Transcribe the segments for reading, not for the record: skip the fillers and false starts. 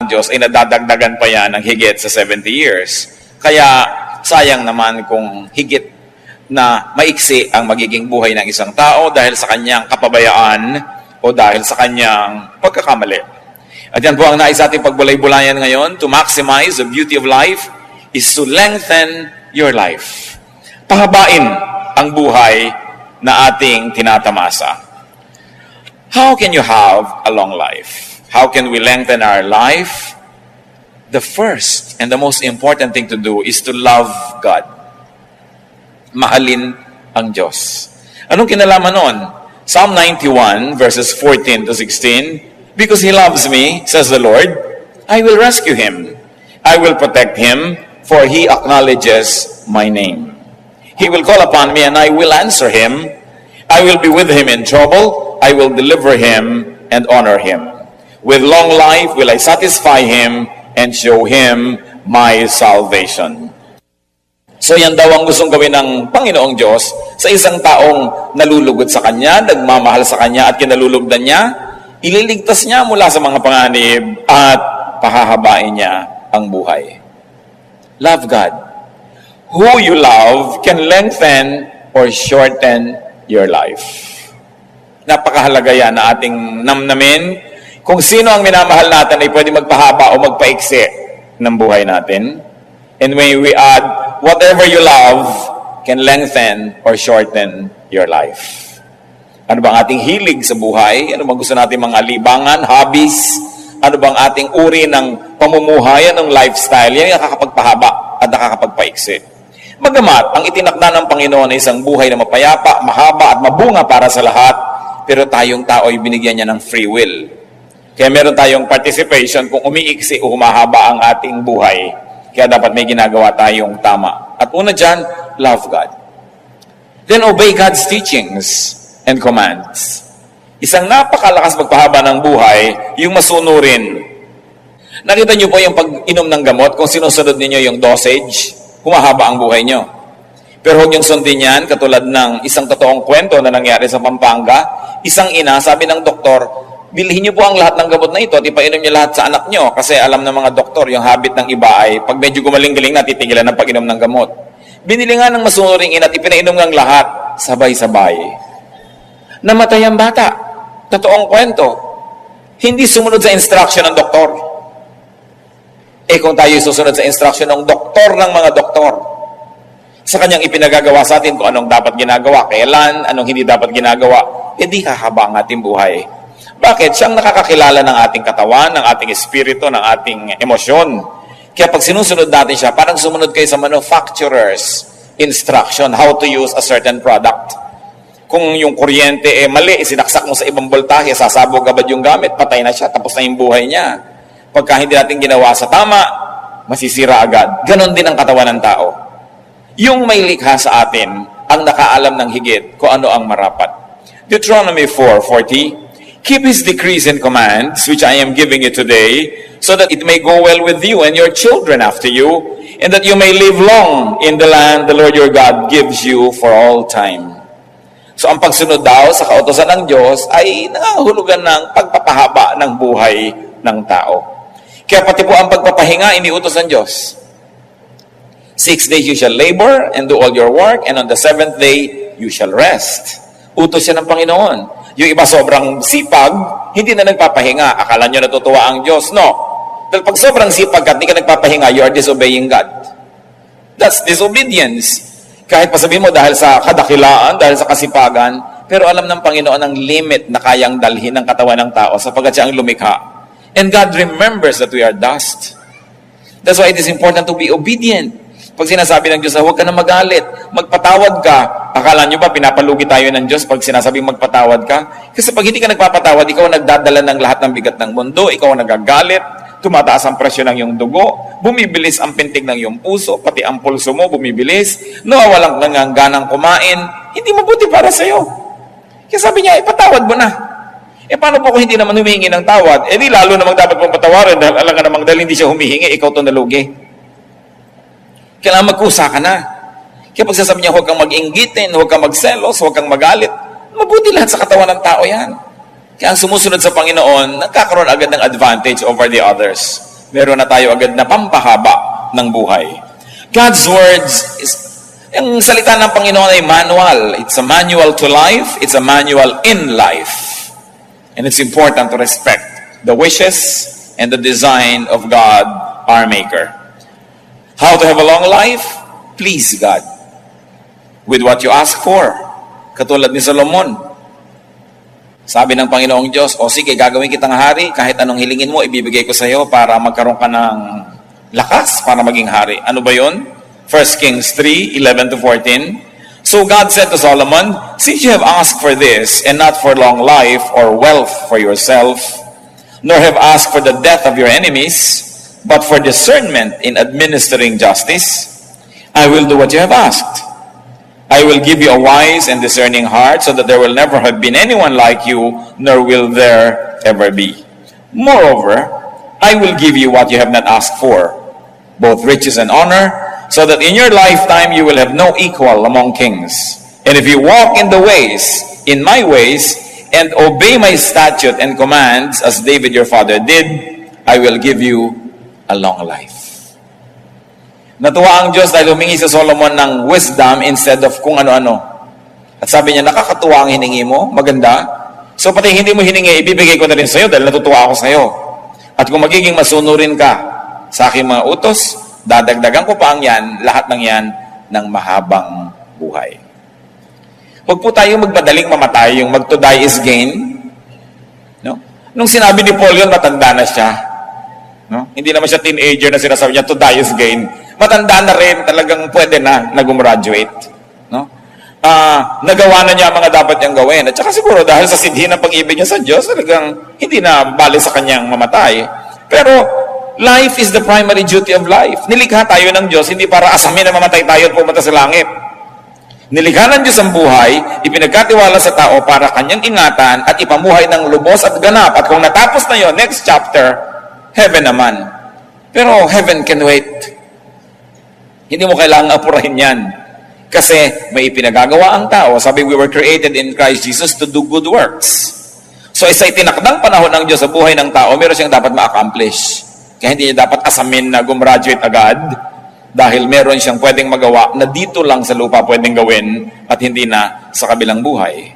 Diyos ay nadadagdagan pa yan ng higit sa 70 years. Kaya sayang naman kung higit na maiksi ang magiging buhay ng isang tao dahil sa kanyang kapabayaan o dahil sa kanyang pagkakamali. At yan po ang nais ating pagbulay-bulayan ngayon. To maximize the beauty of life is to lengthen your life. Pahabain ang buhay na ating tinatamasa. How can you have a long life? How can we lengthen our life? The first and the most important thing to do is to love God. Mahalin ang Diyos. Anong kinalaman nun? Psalm 91 verses 14 to 16, because He loves me, says the Lord, I will rescue Him. I will protect Him, for He acknowledges my name. He will call upon me and I will answer Him. I will be with Him in trouble. I will deliver Him and honor Him. With long life will I satisfy Him and show Him my salvation. So yan daw ang gustong gawin ng Panginoong Diyos sa isang taong nalulugod sa Kanya, nagmamahal sa Kanya at kinalulugdan niya, ililigtas niya mula sa mga panganib at pahahabain niya ang buhay. Love God. Who you love can lengthen or shorten your life. Napakahalaga yan na ating namnamin. Kung sino ang minamahal natin ay pwede magpahaba o magpaiksi ng buhay natin. And when we add, whatever you love can lengthen or shorten your life. Ano bang ating hilig sa buhay? Ano bang gusto natin mga libangan, hobbies? Ano bang ating uri ng pamumuhay, ng lifestyle? Yan yung nakakapagpahaba at nakakapagpaiksi. Bagamat, ang itinakda ng Panginoon ay isang buhay na mapayapa, mahaba at mabunga para sa lahat, pero tayong tao ay binigyan niya ng free will. Kaya meron tayong participation kung umiiksi o humahaba ang ating buhay. Kaya dapat may ginagawa tayong tama. At una dyan, love God. Then obey God's teachings and commands. Isang napakalakas magpahaba ng buhay, yung masunurin. Nakita niyo po yung pag-inom ng gamot, kung sinusunod ninyo yung dosage, humahaba ang buhay nyo. Pero huwag niyong sundin yan, katulad ng isang totoong kwento na nangyari sa Pampanga. Isang ina, sabi ng doktor, bilhin niyo po ang lahat ng gamot na ito at ipainom niyo lahat sa anak niyo. Kasi alam ng mga doktor, yung habit ng iba ay pag medyo gumaling-galing na, titigilan ng pag-inom ng gamot. Binili nga ng masunuring ina at ipinainom ng lahat, sabay-sabay. Namatay ang bata. Totoong kwento. Hindi sumunod sa instruction ng doktor. Kung tayo susunod sa instruction ng doktor ng mga doktor, sa kanyang ipinagagawa sa atin kung anong dapat ginagawa, kailan, anong hindi dapat ginagawa, di hahaba ang ating buhay. Bakit? Siyang nakakakilala ng ating katawan, ng ating espiritu, ng ating emosyon. Kaya pag sinusunod natin siya, parang sumunod kayo sa manufacturer's instruction, how to use a certain product. Kung yung kuryente mali, sinaksak mo sa ibang voltahe, sasabog agad yung gamit, patay na siya, tapos na yung buhay niya. Pagka hindi natin ginawa sa tama, masisira agad. Ganon din ang katawan ng tao. Yung may likha sa atin, ang nakaalam ng higit kung ano ang marapat. Deuteronomy 4:40, keep His decrees and commands, which I am giving you today, so that it may go well with you and your children after you, and that you may live long in the land the Lord your God gives you for all time. So ang pagsunod daw sa kautosan ng Diyos ay nangangahulugan ng pagpapahaba ng buhay ng tao. Kaya pati po ang pagpapahinga, iniutos ng Diyos. 6 days you shall labor and do all your work, and on the 7th day you shall rest. Utos siya ng Panginoon. Yung iba sobrang sipag, hindi na nagpapahinga. Akala nyo natutuwa ang Diyos. No. Dahil pag sobrang sipag at hindi ka nagpapahinga, you are disobeying God. That's disobedience. Kahit pasabihin mo dahil sa kadakilaan, dahil sa kasipagan, pero alam ng Panginoon ang limit na kayang dalhin ng katawan ng tao sapagkat siya ang lumikha. And God remembers that we are dust. That's why it is important to be obedient. Pag sinasabi ng Diyos, huwag ka na magalit, magpatawad ka. Akala nyo ba pinapalugi tayo ng Diyos pag sinasabing magpatawad ka? Kasi pag hindi ka nagpapatawad, ikaw ang nagdadala ng lahat ng bigat ng mundo, ikaw ang nagagalit, tumataas ang presyo ng iyong dugo, bumibilis ang pintig ng iyong puso, pati ang pulso mo bumibilis, nawawalan kang ganang kumain, hindi mabuti para sa iyo. Kaya sabi niya, ipatawad mo na. Paano po kung hindi naman humihingi ng tawad? Di lalo namang dapat mong patawarin dahil alam ka namang dahil hindi siya humihingi, ikaw ito nalugi. Kailangan magkusa ka na. Kaya pag sasabi niya, huwag kang mag-inggitin, huwag kang magselos, huwag kang magalit, mabuti lahat sa katawan ng tao yan. Kaya ang sumusunod sa Panginoon, nagkakaroon agad ng advantage over the others. Meron na tayo agad na pampahaba ng buhay. God's words is, ang salita ng Panginoon ay manual. It's a manual to life. It's a manual in life. And it's important to respect the wishes and the design of God, our Maker. How to have a long life? Please God with what you ask for. Katulad ni Solomon. Sabi ng Panginoong Diyos, o sige, gagawin kitang hari, kahit anong hilingin mo, ibibigay ko sa iyo para magkaroon ka ng lakas para maging hari. Ano ba yun? 1 Kings 3:11-14. So God said to Solomon, since you have asked for this, and not for long life or wealth for yourself, nor have asked for the death of your enemies, but for discernment in administering justice, I will do what you have asked. I will give you a wise and discerning heart, so that there will never have been anyone like you, nor will there ever be. Moreover, I will give you what you have not asked for, both riches and honor, so that in your lifetime you will have no equal among kings. And if you walk in the ways, in my ways, and obey my statute and commands, as David your father did, I will give you a long life. Natuwa ang Diyos dahil humingi si Solomon ng wisdom instead of kung ano-ano. At sabi niya, nakakatuwa ang hiningi mo, maganda. So pati hindi mo hiningi, ibibigay ko na rin sa iyo dahil natutuwa ako sa iyo. At kung magiging masunurin ka sa aking mga utos, dadagdagan ko pa ang yan, lahat ng yan, ng mahabang buhay. Huwag po tayo magmadaling mamatay, yung mag to die is gain. No? Nung sinabi ni Paul yun, matanda na siya. No? Hindi naman siya teenager na sinasabi niya, to die is gain. Matanda na rin, talagang pwede na gumraduate. No? Nagawa na niya ang mga dapat niyang gawin. At saka siguro dahil sa sidhi ng pag-ibig niya sa Diyos, talagang hindi na bali sa kanyang mamatay. Pero life is the primary duty of life. Nilikha tayo ng Diyos, hindi para asamin na mamatay tayo at pumunta sa langit. Nilikha ng Diyos ang buhay, ipinagkatiwala sa tao para kanyang ingatan at ipamuhay ng lubos at ganap. At kung natapos na yon, next chapter, heaven naman. Pero heaven can wait. Hindi mo kailangang apurahin yan. Kasi may ipinagagawa ang tao. Sabi, we were created in Christ Jesus to do good works. So isa itinakdang panahon ng Diyos sa buhay ng tao, meron siyang dapat ma-accomplish. Kaya hindi niya dapat asamin na gumraduate agad dahil meron siyang pwedeng magawa na dito lang sa lupa pwedeng gawin at hindi na sa kabilang buhay.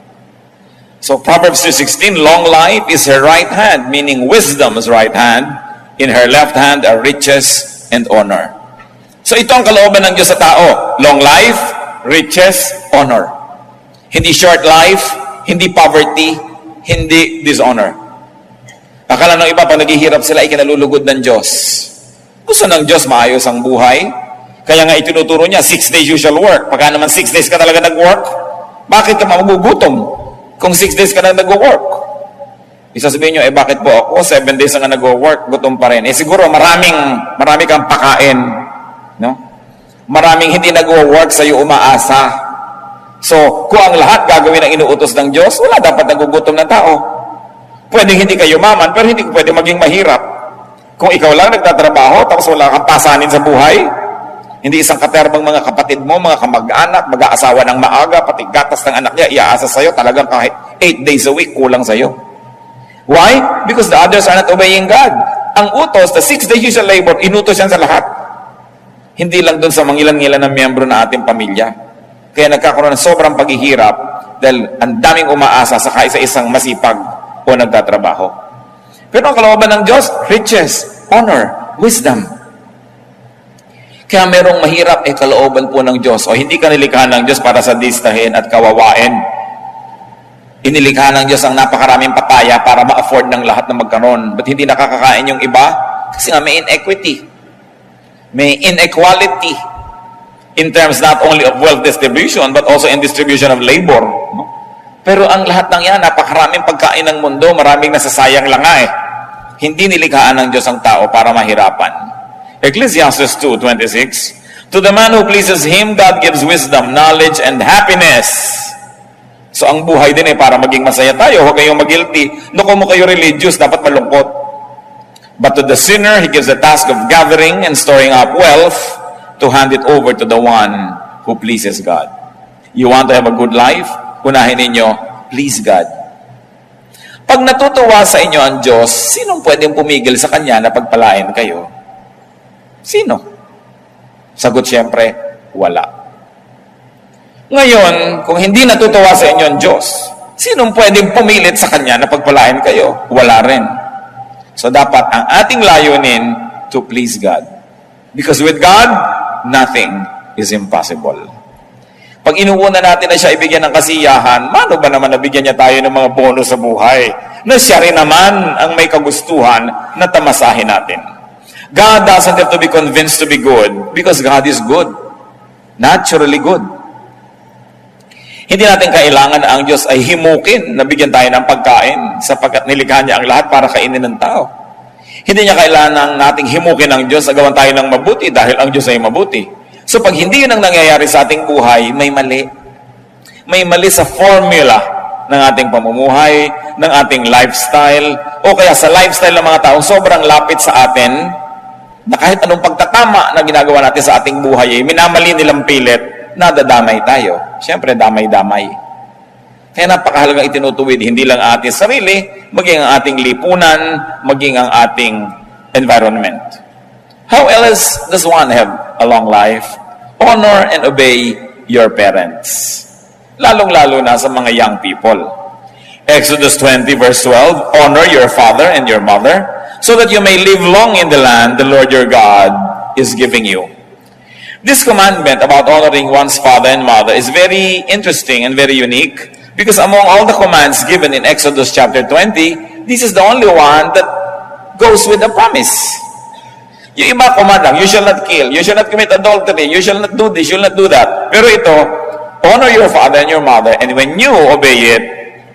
So Proverbs 3:16, long life is her right hand, meaning wisdom's right hand. In her left hand are riches and honor. So ito ang kalooban ng Diyos sa tao. Long life, riches, honor. Hindi short life, hindi poverty, hindi dishonor. Akala ng iba, pag naghihirap sila, ay kinalulugod ng Diyos. Gusto ng Diyos maayos ang buhay. Kaya nga itinuturo niya, 6 days you shall work. Pagka naman 6 days ka talaga nag-work, bakit ka magugutom kung 6 days ka na nag-work? Isasabihin nyo, bakit po ako 7 days na nag-work, gutom pa rin. Siguro marami kang pakain. No? Maraming hindi nag-work sa iyo umaasa. So, kung ang lahat gagawin ang inuutos ng Diyos, wala dapat nagugutom ng tao. Pwedeng hindi kayo maman, pero hindi pwede maging mahirap. Kung ikaw lang nagtatrabaho, tapos wala kang pasanin sa buhay, hindi isang katerbang mga kapatid mo, mga kamag-anak, mag-aasawa ng maaga, pati gatas ng anak niya, iaasa sa'yo, talagang kahit 8 days a week, kulang sa'yo. Why? Because the others are not obeying God. Ang utos, the 6 days you shall labor, inutos yan sa lahat. Hindi lang doon sa mangilan-ngilan ng miyembro na ating pamilya. Kaya nagkakaroon ng sobrang paghihirap dahil ang daming umaasa sa kaisa-isang masipag o nagtatrabaho. Pero ang kalooban ng Diyos, riches, honor, wisdom. Kaya merong mahirap, kalooban po ng Diyos. O hindi ka nilikha ng Diyos para sadistahin at kawawain. Inilikha ng Diyos ang napakaraming papaya para ma-afford ng lahat na magkaroon. Ba't hindi nakakakain yung iba? Kasi nga may inequity. May inequality in terms not only of wealth distribution but also in distribution of labor. No? Pero ang lahat ng yan, napakaraming pagkain ng mundo, maraming nasasayang lang nga eh. Hindi nilikhaan ng Diyos ang tao para mahirapan. Ecclesiastes 2:26, to the man who pleases Him, God gives wisdom, knowledge, and happiness. So ang buhay din para maging masaya tayo, huwag kayong mag-guilty. No, kung mo kayo religious, dapat malungkot. But to the sinner, He gives the task of gathering and storing up wealth to hand it over to the one who pleases God. You want to have a good life? Unahin ninyo, please God. Pag natutuwa sa inyo ang Diyos, sinong pwedeng pumigil sa Kanya na pagpalain kayo? Sino? Sagot siyempre, wala. Ngayon, kung hindi natutuwa sa inyo ang Diyos, sinong pwedeng pumilit sa Kanya na pagpalain kayo? Wala rin. So dapat ang ating layunin to please God. Because with God, nothing is impossible. Pag inuuna natin na siya ibigyan ng kasiyahan, mano ba naman nabigyan niya tayo ng mga bonus sa buhay na siya rin naman ang may kagustuhan na tamasahin natin? God doesn't have to be convinced to be good because God is good. Naturally good. Hindi natin kailangan na ang Diyos ay himukin na bigyan tayo ng pagkain sapagkat nilikha niya ang lahat para kainin ng tao. Hindi niya kailangan nating himukin ang Diyos na gawan tayo ng mabuti dahil ang Diyos ay mabuti. So pag hindi yun ang nangyayari sa ating buhay, may mali. May mali sa formula ng ating pamumuhay, ng ating lifestyle, o kaya sa lifestyle ng mga taong sobrang lapit sa atin, na kahit anong pagtatama na ginagawa natin sa ating buhay, minamali nilang pilit, nadadamay tayo. Siyempre, damay-damay. Kaya napakahalagang itinutuwid, hindi lang ang ating sarili, maging ang ating lipunan, maging ang ating environment. How else does one have a long life? Honor and obey your parents. Lalong-lalo na sa mga young people. Exodus 20 verse 12, honor your father and your mother, so that you may live long in the land the Lord your God is giving you. This commandment about honoring one's father and mother is very interesting and very unique because among all the commands given in Exodus chapter 20, this is the only one that goes with a promise. Yung iba kumandang, you shall not kill, you shall not commit adultery, you shall not do this, you shall not do that. Pero ito, honor your father and your mother, and when you obey it,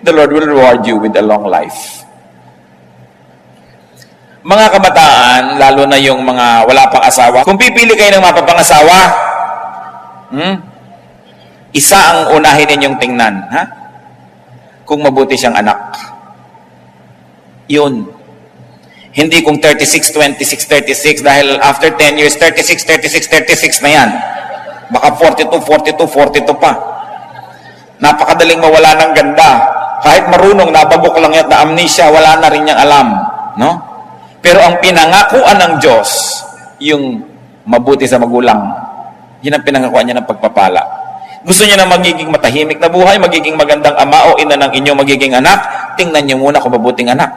the Lord will reward you with a long life. Mga kabataan, lalo na yung mga wala pang asawa, kung pipili kayo ng mapapangasawa, isa ang unahin ninyong tingnan, ha? Kung mabuti siyang anak. Yun. Hindi kung 36, 26, 36 dahil after 10 years, 36, 36, 36 na yan. Baka 42, 42, 42 pa. Napakadaling mawala ng ganda. Kahit marunong, nababok lang yan na amnesia, wala na rin niyang alam. No? Pero ang pinangakuan ng Diyos, yung mabuti sa magulang, yun ang pinangakuan niya ng pagpapala. Gusto niya na magiging matahimik na buhay, magiging magandang ama o ina ng inyong magiging anak, tingnan niyo muna kung mabuting anak.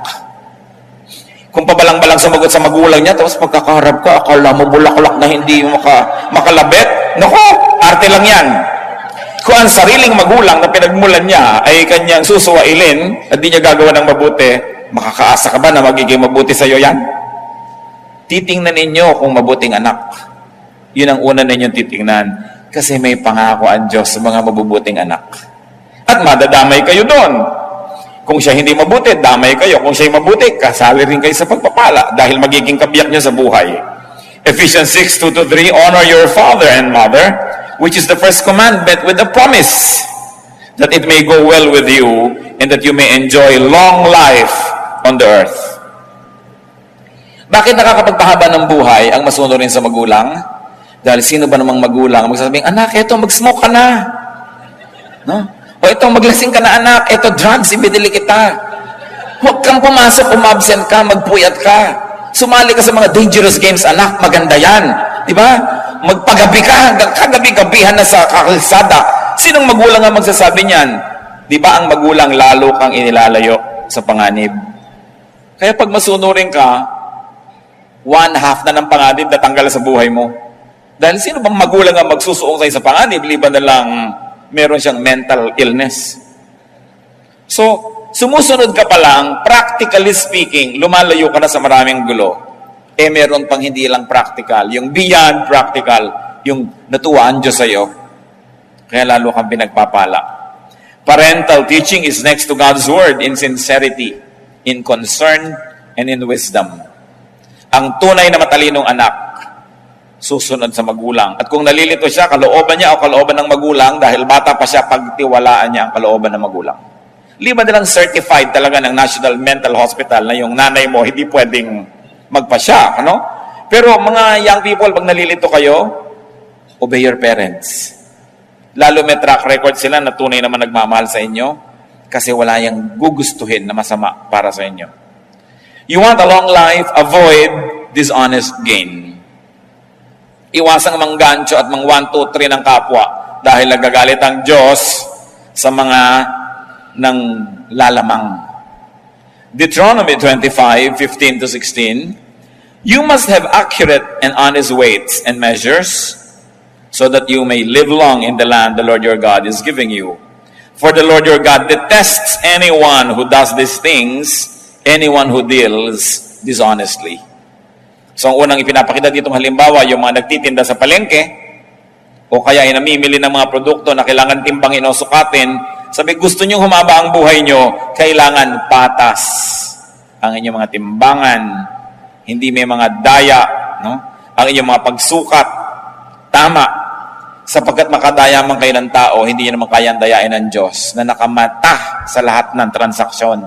Kung pabalang-balang sumagot sa magulang niya, tapos pagkakaharap ka, akala mo bulaklak na hindi makalabit. Naku, arte lang yan. Kung ang sariling magulang na pinagmulan niya ay kanyang susuwailin at di niya gagawa ng mabuti, makakaasa ka ba na magiging mabuti sa iyo yan? Titingnan ninyo kung mabuting anak. Yun ang una ninyong titingnan. Kasi may pangako ang Diyos sa mga mabubuting anak. At madadamay kayo doon. Kung siya hindi mabuti, damay kayo. Kung siya mabuti, kasali rin kayo sa pagpapala dahil magiging kabiyak niya sa buhay. Ephesians 6:2-3, honor your father and mother, which is the first commandment with a promise that it may go well with you and that you may enjoy long life on the earth. Bakit nakakapagpahaba ng buhay ang masunurin sa magulang? Dahil sino ba namang magulang magsasabing, anak, eto, mag-smoke ka na. No? O ito, maglasing ka na anak, ito drugs, ibinili kita. Huwag kang pumasok, umabsent ka, magpuyat ka. Sumali ka sa mga dangerous games, anak, maganda yan. Di ba? Magpagabi ka, hanggang kagabi-gabihan na sa kalsada. Sinong magulang ang magsasabi niyan? Di ba ang magulang lalo kang inilalayo sa panganib? Kaya pag masunurin ka, 1/2 na ng panganib natanggal sa buhay mo. Dahil sino bang magulang ang magsusuong sa'yo sa panganib, liban na lang meron siyang mental illness. So, sumusunod ka pa lang, practically speaking, lumalayo ka na sa maraming gulo. Meron pang hindi lang practical, yung beyond practical, yung natuwaan Diyos sa'yo. Kaya lalo kang pinagpapala. Parental teaching is next to God's Word in sincerity, in concern, and in wisdom. Ang tunay na matalinong anak, susunod sa magulang. At kung nalilito siya, kalooban niya o kalooban ng magulang, dahil bata pa siya, pagtiwalaan niya ang kalooban ng magulang. Liban nilang certified talaga ng National Mental Hospital na yung nanay mo hindi pwedeng magpasya. Ano? Pero mga young people, pag nalilito kayo, obey your parents. Lalo may track record sila na tunay naman nagmamahal sa inyo. kasi wala yang gugustuhin na masama para sa inyo. You want a long life, avoid dishonest gain. Iwasang manggancho at mang 1, 2, 3 ng kapwa dahil nagagalit ang Diyos sa mga nang lalamang. Deuteronomy 25:15-16, you must have accurate and honest weights and measures so that you may live long in the land the Lord your God is giving you. For the Lord your God detests anyone who does these things, anyone who deals dishonestly. So ang unang ipinapakita ditong halimbawa, yung mga nagtitinda sa palengke, o kaya ay namimili ng mga produkto na kailangan timbangin o sukatin, sabi, gusto nyo humaba ang buhay nyo, kailangan patas ang inyong mga timbangan, hindi may mga daya, no? Ang inyong mga pagsukat, tama, sapagkat makadaya man kayo ng tao, hindi nyo naman kayang dayain ng Diyos na nakamata sa lahat ng transaksyon.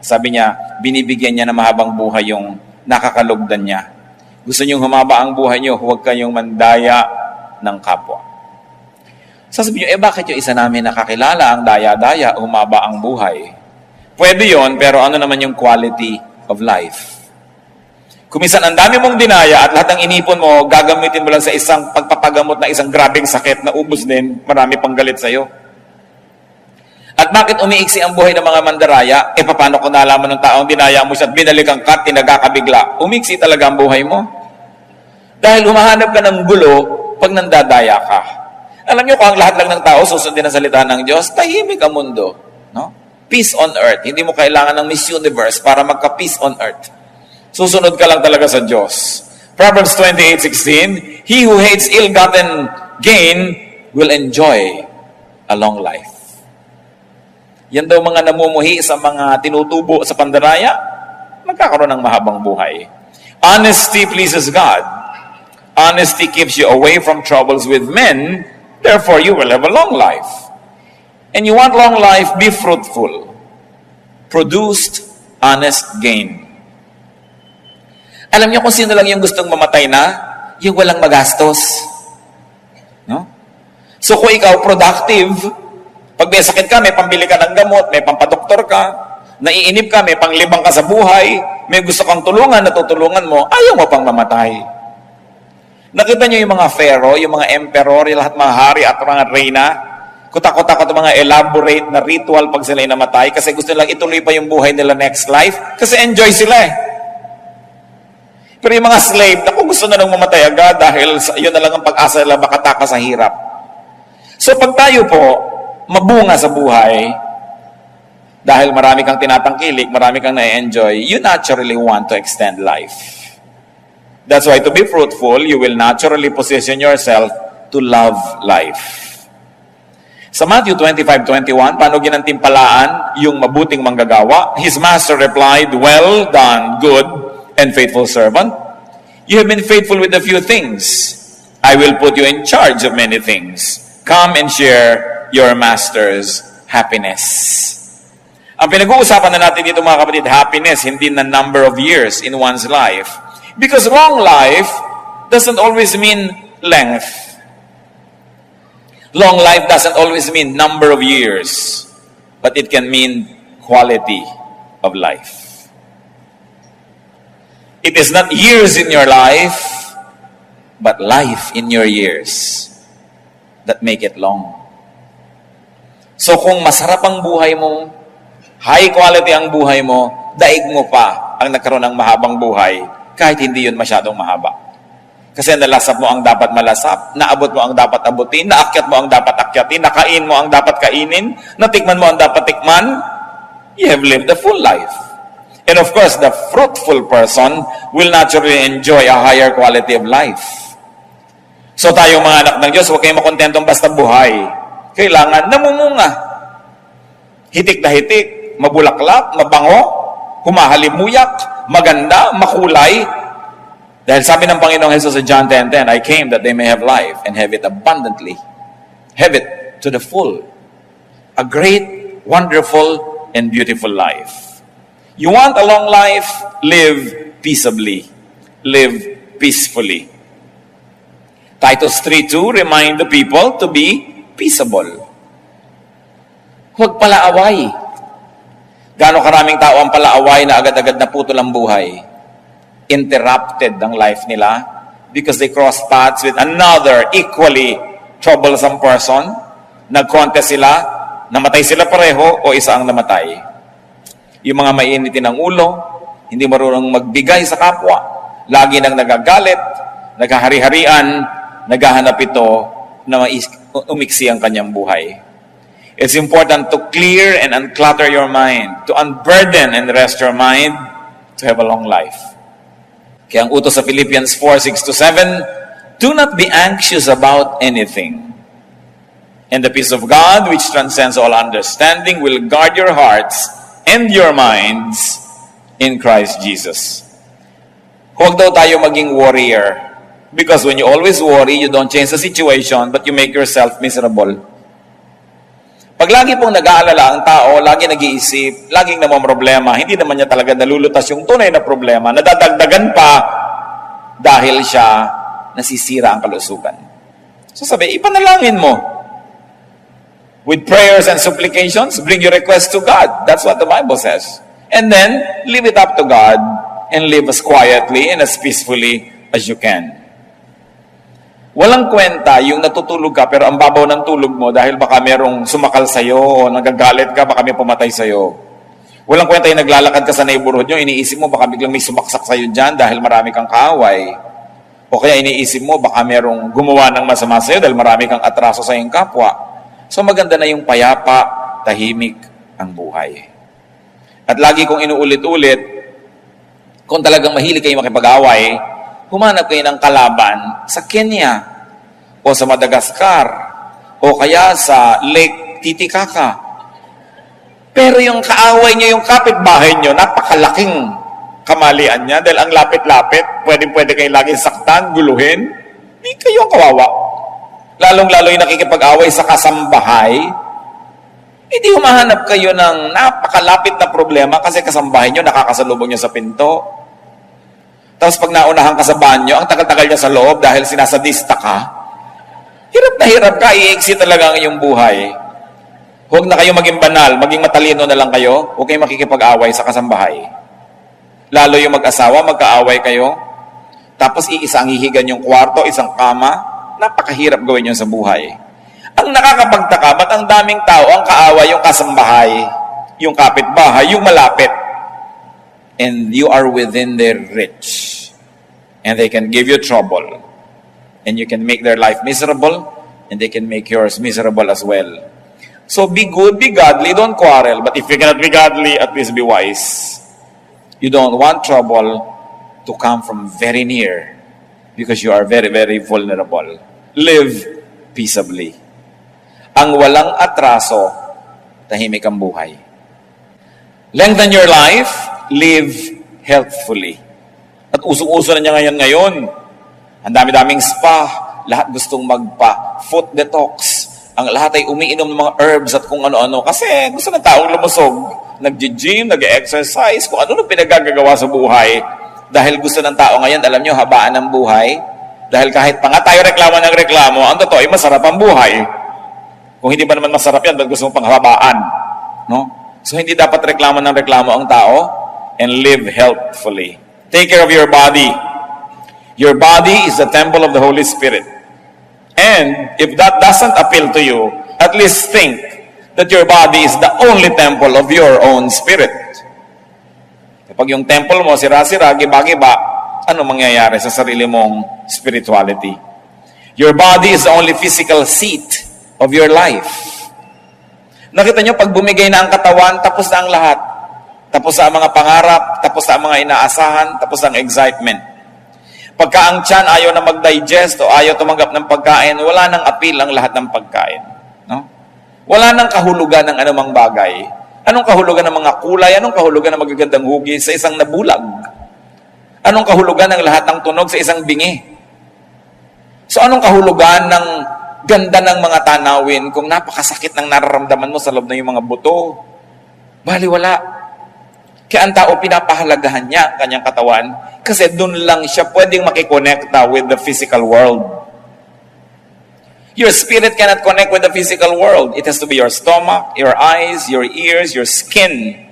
Sabi niya, binibigyan niya ng mahabang buhay yung nakakalugdan niya. Gusto niyong humaba ang buhay niyo, huwag kayong mandaya ng kapwa. Sasabihin niyo, bakit yung isa namin nakakilala ang daya-daya, humaba ang buhay? Pwede yon, pero ano naman yung quality of life? Kuminsan ang dami mong dinaya at lahat ng inipon mo, gagamitin mo lang sa isang pagpapagamot na isang grabing sakit na ubos din, marami pang galit sa'yo. At bakit umiiksi ang buhay ng mga mandaraya? Paano kung nalaman ng taong dinaya mo siya at binalikan ka, tinagakabigla? Umiiksi talaga ang buhay mo. Dahil humahanap ka ng gulo pag nandadaya ka. Alam niyo, kung ang lahat lang ng tao susundin ang salita ng Diyos, tahimik ang mundo. No? Peace on earth. Hindi mo kailangan ng Miss Universe para magka-peace on earth. Susunod ka lang talaga sa Diyos. Proverbs 28:16, he who hates ill-gotten gain will enjoy a long life. Yan daw mga namumuhi sa mga tinutubo sa pandaraya, magkakaroon ng mahabang buhay. Honesty pleases God. Honesty keeps you away from troubles with men, therefore you will have a long life. And you want long life, be fruitful. Produced, honest gain. Alam niyo kung sino lang yung gustong mamatay na? Yung walang magastos. No? So kung ikaw productive, pag may sakit ka, may pambili ka ng gamot, may pampadoktor ka, naiinip ka, may panglibang ka sa buhay, may gusto kang tulungan, natutulungan mo, ayaw mo pang mamatay. Nakita niyo yung mga pharaoh, yung mga emperor, yung lahat mga hari at mga reyna, kutak-kutak at mga elaborate na ritual pag sila'y namatay kasi gusto nilang ituloy pa yung buhay nila next life kasi enjoy sila eh. Pero yung mga slave, naku, gusto na lang mamatay agad dahil yun na lang ang pag-asa nila makataka sa hirap. So pag tayo po, mabunga sa buhay, dahil marami kang tinatangkilik, marami kang na-enjoy, you naturally want to extend life. That's why to be fruitful, you will naturally position yourself to love life. Sa Matthew 25:21, paano ginantimpalaan yung mabuting manggagawa? His master replied, well done, good and faithful servant. You have been faithful with a few things. I will put you in charge of many things. Come and share your master's happiness. Ang pinag-uusapan na natin dito mga kapatid, happiness, hindi na number of years in one's life. Because long life doesn't always mean length. Long life doesn't always mean number of years, but it can mean quality of life. It is not years in your life, but life in your years that make it long. So kung masarap ang buhay mo, high quality ang buhay mo, daig mo pa ang nagkaroon ng mahabang buhay kahit hindi yun masyadong mahaba. Kasi nalasap mo ang dapat malasap, naabot mo ang dapat abutin, naakyat mo ang dapat akyatin, nakain mo ang dapat kainin, natikman mo ang dapat tikman, you have lived a full life. And of course, the fruitful person will naturally enjoy a higher quality of life. So tayong mga anak ng Diyos, huwag kayong makontentong basta buhay. Kailangan namumunga. Hitik na hitik, mabulaklak, mabango, humahalimuyak, maganda, makulay. Dahil sabi ng Panginoong Jesus sa John 10:10, I came that they may have life and have it abundantly. Have it to the full. A great, wonderful, and beautiful life. You want a long life? Live peaceably. Live peacefully. Titus 3:2 remind the people to be peaceable. Huwag palaaway. Gaano karaming tao ang palaaway na agad-agad na putol ang buhay? Interrupted ang life nila because they cross paths with another equally troublesome person. Nag-contest sila, namatay sila pareho o isa ang namatay. Yung mga mainitin ng ulo, hindi marunong magbigay sa kapwa, lagi nang nagagalit, naghahari-harian, naghahanap ito na umiksi ang kanyang buhay. It's important to clear and unclutter your mind, to unburden and rest your mind, to have a long life. Kaya ang utos sa Philippians 4:6-7, do not be anxious about anything. And the peace of God, which transcends all understanding, will guard your hearts and your minds in Christ Jesus. Huwag daw tayo maging warrior. Because when you always worry, you don't change the situation, but you make yourself miserable. Pag lagi pong nag-aalala ang tao, lagi nag-iisip, laging namamroblema, hindi naman niya talaga nalulutas yung tunay na problema, nadadagdagan pa dahil siya nasisira ang kalusugan. So sabi, ipanalangin mo. With prayers and supplications, bring your request to God. That's what the Bible says. And then, leave it up to God and live as quietly and as peacefully as you can. Walang kwenta yung natutulog ka pero ang babaw ng tulog mo dahil baka merong sumakal sa'yo o nagagalit ka, baka may pumatay sa'yo. Walang kwenta yung naglalakad ka sa neighborhood nyo, iniisip mo baka biglang may sumaksak sa'yo dyan dahil marami kang kaaway. O kaya iniisip mo baka merong gumawa ng masama sa'yo dahil marami kang atraso sa iyong kapwa. So maganda na yung payapa, tahimik ang buhay. At lagi kong inuulit-ulit, kung talagang mahilig kayo makipag-away, humanap kayo ng kalaban sa Kenya o sa Madagascar o kaya sa Lake Titicaca. Pero yung kaaway nyo, yung kapitbahay nyo, napakalaking kamalian niya dahil ang lapit-lapit, pwede kayo laging saktan, guluhin. Hindi kayo ang kawawa. Lalong-lalo yung nakikipag-away sa kasambahay, hindi humahanap kayo ng napakalapit na problema kasi kasambahay nyo, nakakasalubong nyo sa pinto. Tapos pag naunahan ka sa banyo, ang tagal-tagal niya sa loob dahil sinasadista ka, hirap na hirap ka, iiksi talaga ang iyong buhay. Huwag na kayo maging banal, maging matalino na lang kayo, huwag kayong makikipag-away sa kasambahay. Lalo yung mag-asawa, magkaaway kayo, tapos iisa ang hihigan yung kwarto, isang kama, napakahirap gawin yun sa buhay. Ang nakakapagtaka, ba't ang daming tao ang kaaway, yung kasambahay, yung kapitbahay, yung malapit. And you are within their reach. And they can give you trouble. And you can make their life miserable, and they can make yours miserable as well. So be good, be godly, don't quarrel. But if you cannot be godly, at least be wise. You don't want trouble to come from very near because you are very, very vulnerable. Live peaceably. Ang walang atraso, tahimik ang buhay. Lengthen your life, live healthfully. At usong-uso na niya ngayon. Ang dami-daming spa, lahat gustong magpa-foot detox. Ang lahat ay umiinom ng mga herbs at kung ano-ano. Kasi gusto ng taong lumusog. Nag-gym, nag-exercise, kung ano pinagagagawa sa buhay. Dahil gusto ng tao ngayon, alam nyo, habaan ng buhay. Dahil kahit pa nga tayo reklamo ng reklamo, ang totoo ay masarap ang buhay. Kung hindi ba naman masarap yan, ba't gusto mong panghabaan? No? So hindi dapat reklamo ng reklamo ang tao and live healthfully. Take care of your body. Your body is the temple of the Holy Spirit. And if that doesn't appeal to you, at least think that your body is the only temple of your own spirit. Kapag yung temple mo, sira-sira, giba-giba, ano mangyayari sa sarili mong spirituality? Your body is the only physical seat of your life. Nakita nyo, pag bumigay na ang katawan, tapos na ang lahat. Tapos na ang mga pangarap, tapos na ang mga inaasahan, tapos na ang excitement. Pagka ang tiyan ayaw na mag-digest o ayaw tumanggap ng pagkain, wala nang appeal ang lahat ng pagkain. No? Wala nang kahulugan ng anumang bagay. Anong kahulugan ng mga kulay? Anong kahulugan ng magagandang hugis sa isang nabulag? Anong kahulugan ng lahat ng tunog sa isang bingi? So anong kahulugan ng ganda ng mga tanawin kung napakasakit ng nararamdaman mo sa loob ng yung mga buto? Baliwala. Kaya ang tao pinapahalagahan niya ang kanyang katawan kasi doon lang siya pwedeng makikonekta with the physical world. Your spirit cannot connect with the physical world. It has to be your stomach, your eyes, your ears, your skin.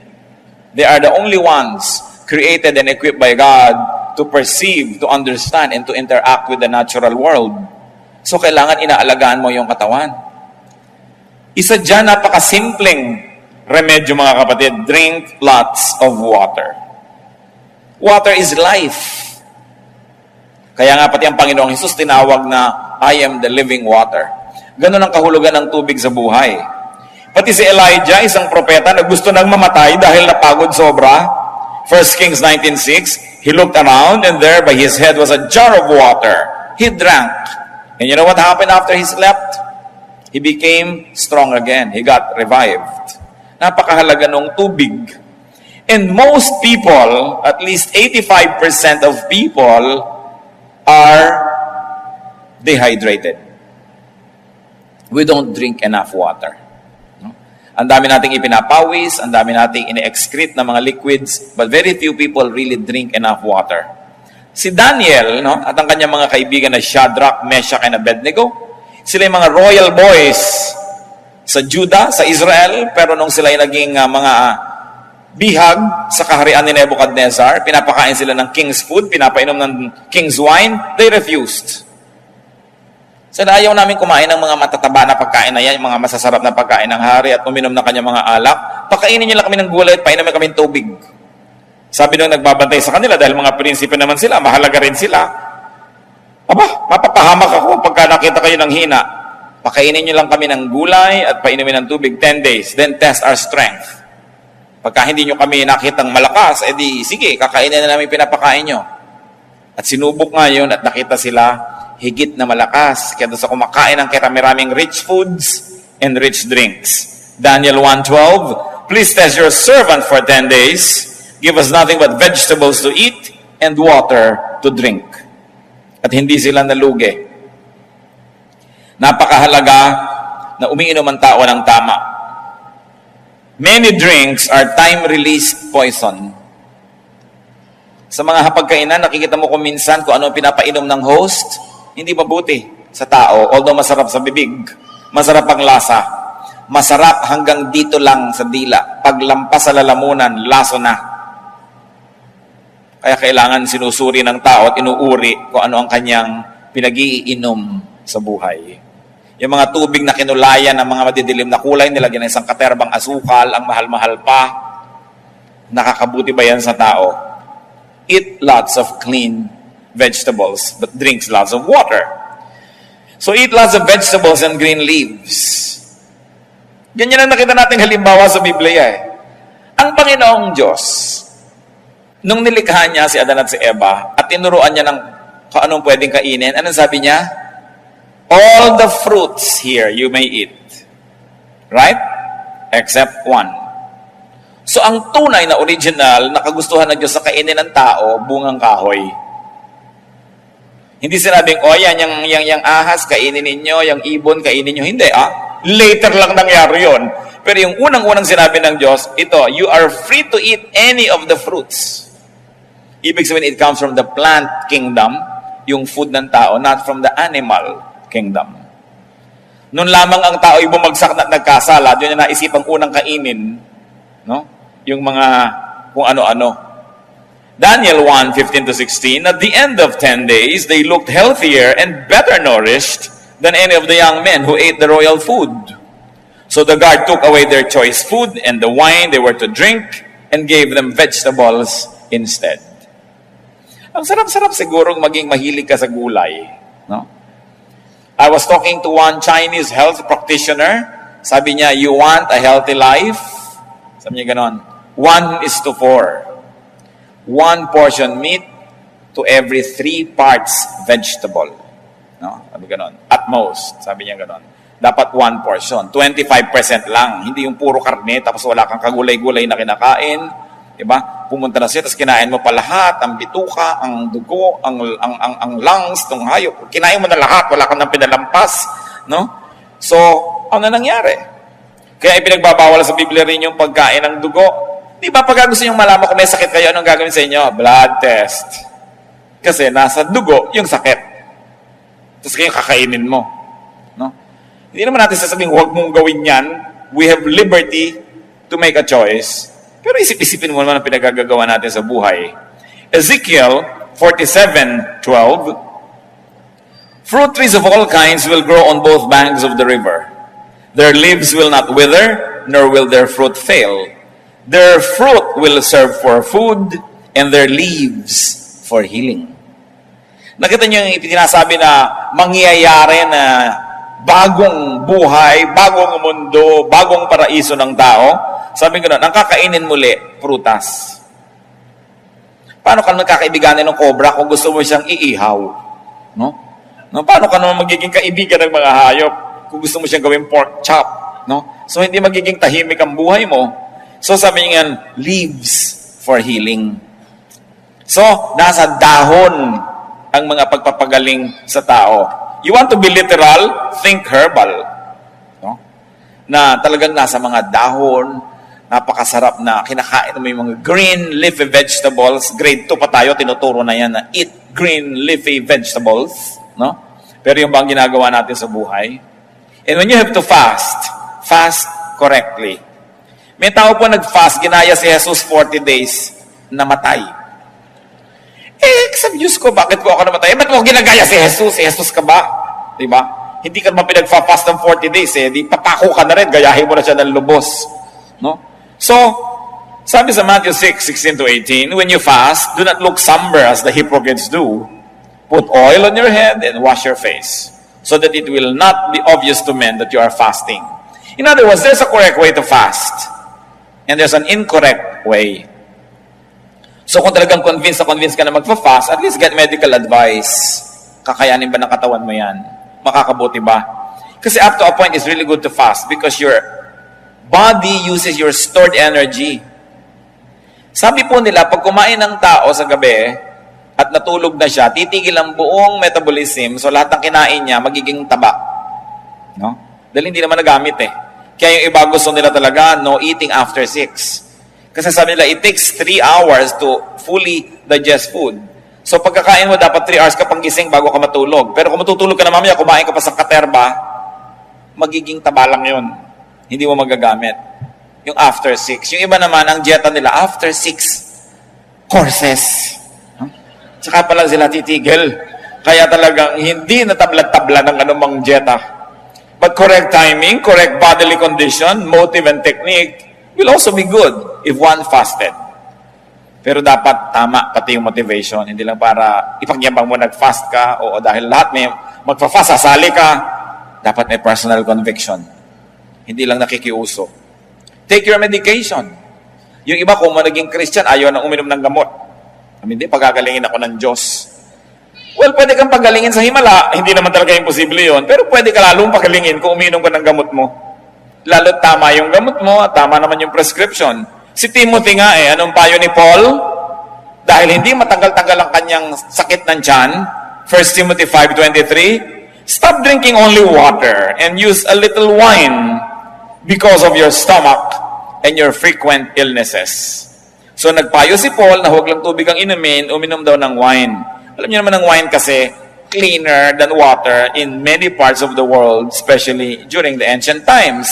They are the only ones created and equipped by God to perceive, to understand, and to interact with the natural world. So kailangan inaalagaan mo yung katawan. Isa dyan, napakasimpleng remedyo mga kapatid. Drink lots of water. Water is life. Kaya nga pati ang Panginoong Hesus tinawag na, I am the living water. Ganun ang kahulugan ng tubig sa buhay. Pati si Elijah, isang propeta na gusto nang mamatay dahil napagod sobra. 1 Kings 19:6, he looked around and there by his head was a jar of water. He drank. And you know what happened after he slept? He became strong again. He got revived. Napakahalaga ng tubig. And most people, at least 85% of people, are dehydrated. We don't drink enough water. No? Ang dami nating ipinapawis, ang dami nating ine-excrete na mga liquids, but very few people really drink enough water. Si Daniel, no, at ang kanyang mga kaibigan na Shadrach, Meshach, and Abednego, sila yung mga royal boys sa Judah, sa Israel, pero nung sila yung naging mga bihag sa kaharian ni Nebuchadnezzar, pinapakain sila ng king's food, pinapainom ng king's wine, they refused. So ayaw namin kumain ng mga matataba na pagkain na yan, yung mga masasarap na pagkain ng hari at uminom na kanyang mga alak. Pakainin niyo lang kami ng gulay at painumin kami ng tubig. Sabi nung nagbabantay sa kanila, dahil mga prinsipe naman sila, mahalaga rin sila. Aba, mapapahamak ako pagka nakita kayo ng hina. Pakainin niyo lang kami ng gulay at painumin ng tubig 10 days, then test our strength. Pagka hindi nyo kami nakitang malakas, edi sige, kakainin na namin pinapakain nyo. At sinubok nga yun at nakita sila higit na malakas. Kaya doon sa kumakain ng karami-raming rich foods and rich drinks. Daniel 1:12, please test your servant for 10 days. Give us nothing but vegetables to eat and water to drink. At hindi sila nalugi. Napakahalaga na umiinom ang tao ng tama. Many drinks are time-released poison. Sa mga hapagkainan, nakikita mo kung minsan kung ano pinapainom ng host, hindi mabuti sa tao. Although masarap sa bibig, masarap ang lasa. Masarap hanggang dito lang sa dila. Paglampas sa lalamunan, laso na. Kaya kailangan sinusuri ng tao at inuuri kung ano ang kanyang pinag-iinom sa buhay. Yung mga tubig na kinulayan ng mga madidilim na kulay, nilagyan ng isang katerbang asukal, ang mahal-mahal pa. Nakakabuti ba yan sa tao? Eat lots of clean vegetables, but drinks lots of water. So eat lots of vegetables and green leaves. Ganyan ang nakita nating halimbawa sa Biblia eh. Ang Panginoong Diyos, nung nilikha niya si Adan at si Eva, at tinuruan niya ng kung anong pwedeng kainin, anong sabi niya? All the fruits here you may eat. Right? Except one. So ang tunay na original na kagustuhan ng Diyos sa kainin ng tao, bungang kahoy. Hindi sinabing, yan, yung ahas, kainin ninyo, yung ibon, kainin nyo. Hindi, later lang nangyari yun. Pero yung unang-unang sinabi ng Diyos, ito, you are free to eat any of the fruits. Ibig sabihin, it comes from the plant kingdom, yung food ng tao, not from the animal kingdom. Noon lamang ang tao ay bumagsak na nagkasala, yun yung naisipang unang kainin, no? Yung mga kung ano-ano. Daniel 1:15-16, at the end of 10 days, they looked healthier and better nourished than any of the young men who ate the royal food. So the guard took away their choice food and the wine they were to drink and gave them vegetables instead. Ang sarap-sarap sigurong maging mahilig ka sa gulay. No? I was talking to one Chinese health practitioner. Sabi niya, you want a healthy life? Sabi niya ganon, 1:4. 1 portion meat to every 3 parts vegetable. No? Sabi ganon. At most, sabi niya ganon. Dapat 1 portion. 25% lang. Hindi yung puro karne, tapos wala kang kagulay-gulay na kinakain. Diba? Pumunta na siya, tapos kinain mo pa lahat, ang bituka, ang dugo, ang lungs, ng hayop. Kinain mo na lahat, wala kang nang pinalampas. No? So, ano nangyari? Kaya ipinagbabawal sa Biblia rin yung pagkain ng dugo. Di ba pag gusto nyo malaman kung may sakit kayo, anong gagawin sa inyo? Blood test. Kasi nasa dugo yung sakit. Tapos kayo kakainin mo. No? Hindi naman natin sasabing, huwag mong gawin yan. We have liberty to make a choice. Pero isip-isipin mo naman ang pinagagagawa natin sa buhay. Ezekiel 47:12, fruit trees of all kinds will grow on both banks of the river. Their leaves will not wither, nor will their fruit fail. Their fruit will serve for food, and their leaves for healing. Nakita niyo yung sinasabi na mangyayari na bagong buhay, bagong mundo, bagong paraiso ng tao. Sabi ko na, ang kakainin muli, prutas. Paano ka nagkakaibiganin ng cobra kung gusto mo siyang iihaw? No? Paano ka naman magiging kaibigan ng mga hayop kung gusto mo siyang gawing pork chop? No? So, hindi magiging tahimik ang buhay mo. So, sabi niya, leaves for healing. So, nasa dahon ang mga pagpapagaling sa tao. You want to be literal? Think herbal. No? Na talagang nasa mga dahon, napakasarap na kinakain mo yung mga green leafy vegetables. Grade 2 pa tayo, tinuturo na yan na eat green leafy vegetables. No? Pero yung bang ginagawa natin sa buhay? And when you have to fast, fast correctly. May tao po nag-fast, ginaya si Jesus 40 days, namatay. Sabi Diyos ko, bakit po ako namatay? Ba't mo ginagaya si Jesus? Si Jesus ka ba? Diba? Hindi ka naman pinagfa-fast ng 40 days Di papako ka na rin, gayahin mo na siya ng lubos. No? So, sabi sa Matthew 6:16-18, when you fast, do not look somber as the hypocrites do. Put oil on your head and wash your face, so that it will not be obvious to men that you are fasting. In other words, there's a correct way to fast, and there's an incorrect way. So kung talagang convinced ka na magpa-fast, at least get medical advice. Kakayanin ba ng katawan mo yan? Makakabuti ba? Kasi up to a point, it's really good to fast because your body uses your stored energy. Sabi po nila, pag kumain ng tao sa gabi at natulog na siya, titigil ang buong metabolism, so lahat ng kinain niya, magiging taba. No? Dahil hindi naman nagamit Kaya yung iba gusto nila talaga, no eating after 6. Kasi sabi nila, it takes 3 hours to fully digest food. So pagkakain mo, dapat 3 hours ka pang gising bago ka matulog. Pero kung matutulog ka na mamaya, kumain ka pa sa katerba, magiging taba lang yun. Hindi mo magagamit. Yung after 6. Yung iba naman, ang dieta nila, after 6 courses. Tsaka pa lang sila titigil. Kaya talagang hindi natabla-tabla ng anumang dieta. But correct timing, correct bodily condition, motive and technique, will also be good if one fasted. Pero dapat tama pati yung motivation. Hindi lang para ipagyabang mo nag-fast ka o dahil lahat may magpa-fast, sasali ka. Dapat may personal conviction. Hindi lang nakikiuso. Take your medication. Yung iba kung naging Christian, ayaw nang uminom ng gamot. Hindi, pagagalingin ako ng Diyos. Well, pwede kang pagalingin sa himala. Hindi naman talaga imposible yun. Pero pwede ka lalong pagalingin kung uminom ka ng gamot mo. Lalo tama yung gamot mo at tama naman yung prescription. Si Timothy nga anong payo ni Paul? Dahil hindi matagal-tagal ang kanyang sakit ng tiyan, 1 Timothy 5:23, stop drinking only water and use a little wine because of your stomach and your frequent illnesses. So nagpayo si Paul na huwag lang tubig ang inumin, uminom daw ng wine. Alam niyo naman ang wine kasi cleaner than water in many parts of the world, especially during the ancient times.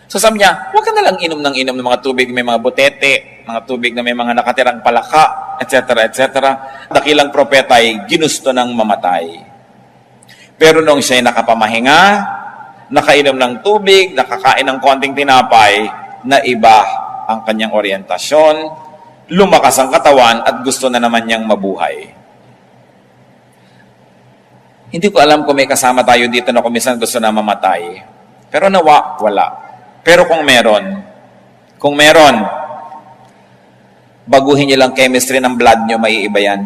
So sabi niya, huwag ka na lang inom ng mga tubig may mga butete, mga tubig na may mga nakatirang palaka, etc., etc. Dakilang propeta ay ginusto ng mamatay. Pero nung siya'y nakapamahinga, nakainom ng tubig, nakakain ng konting tinapay, na iba ang kanyang orientasyon, lumakas ang katawan at gusto na naman niyang mabuhay. Hindi ko alam kung may kasama tayo dito na kumisan gusto na mamatay. Pero nawa, wala. Pero kung meron, baguhin nyo lang chemistry ng blood nyo, maiiba yan.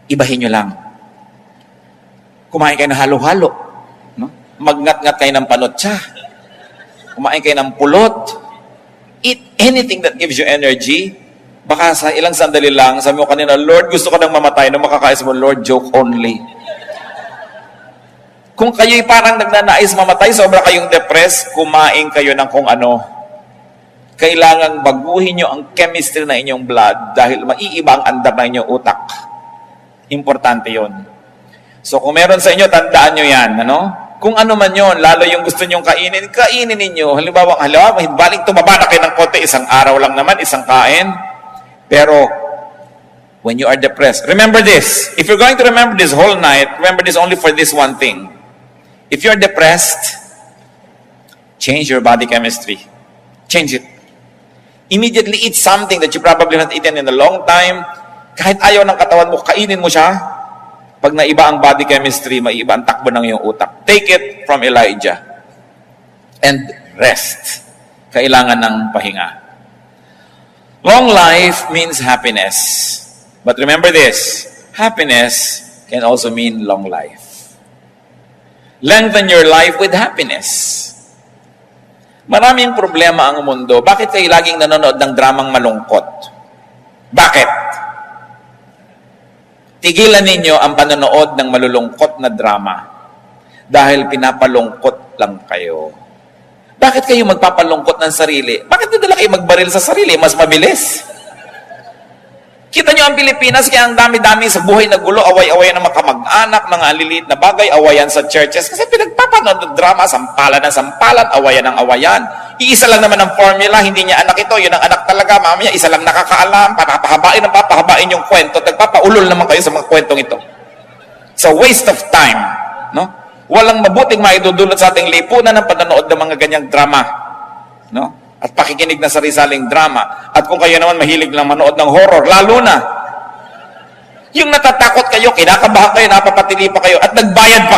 Ibahin nyo lang. Kumain kayo ng halo-halo. No? Magngat-ngat kayo ng panotsa. Kumain kayo ng pulot. Eat anything that gives you energy. Baka sa ilang sandali lang, sabi mo kanina, Lord, gusto ko nang mamatay. Nung makakaisa mo, Lord, joke only. Kung kayo'y parang nagnanais mamatay, sobra kayong depressed, kumain kayo ng kung ano. Kailangan baguhin nyo ang chemistry na inyong blood dahil maiiba ang andar na inyong utak. Importante yon. So kung meron sa inyo, tandaan nyo yan, ano? Kung ano man yon, lalo yung gusto nyong kainin, kainin ninyo. Halimbawa, baling tumaba na kayo ng konti, isang araw lang naman, isang kain. Pero, when you are depressed, remember this. If you're going to remember this whole night, remember this only for this one thing. If you're depressed, change your body chemistry. Change it. Immediately eat something that you probably haven't eaten in a long time. Kahit ayaw ng katawan mo, kainin mo siya. Pag naiba ang body chemistry, maiba ang takbo ng iyong utak. Take it from Elijah. And rest. Kailangan ng pahinga. Long life means happiness. But remember this, happiness can also mean long life. Lengthen your life with happiness. Maraming problema ang mundo. Bakit kayo laging nanonood ng dramang malungkot? Bakit? Tigilan ninyo ang panonood ng malulungkot na drama dahil pinapalungkot lang kayo. Bakit kayo magpapalungkot ng sarili? Bakit nadala kayo magbaril sa sarili? Mas mabilis. Kita nyo ang Pilipinas, kaya ang dami-dami sa buhay na gulo, away-awayan ng mga kamag-anak, mga aliliit na bagay, awayan sa churches, kasi pinagpapanood ng drama, sampalan ng sampalan, awayan ng awayan. Iisa lang naman ang formula, hindi niya anak ito, yun ang anak talaga, mamaya isa lang nakakaalam, papahabain yung kwento, nagpapaulol naman kayo sa mga kwentong ito. It's a waste of time, no? Walang mabuting maidudulot sa ating lipunan ng panonood ng mga ganyang drama, no? At pakikinig na sari-saling drama. At kung kayo naman mahilig lang manood ng horror, lalo na, yung natatakot kayo, kinakabahan kayo, napapatili pa kayo, at nagbayad pa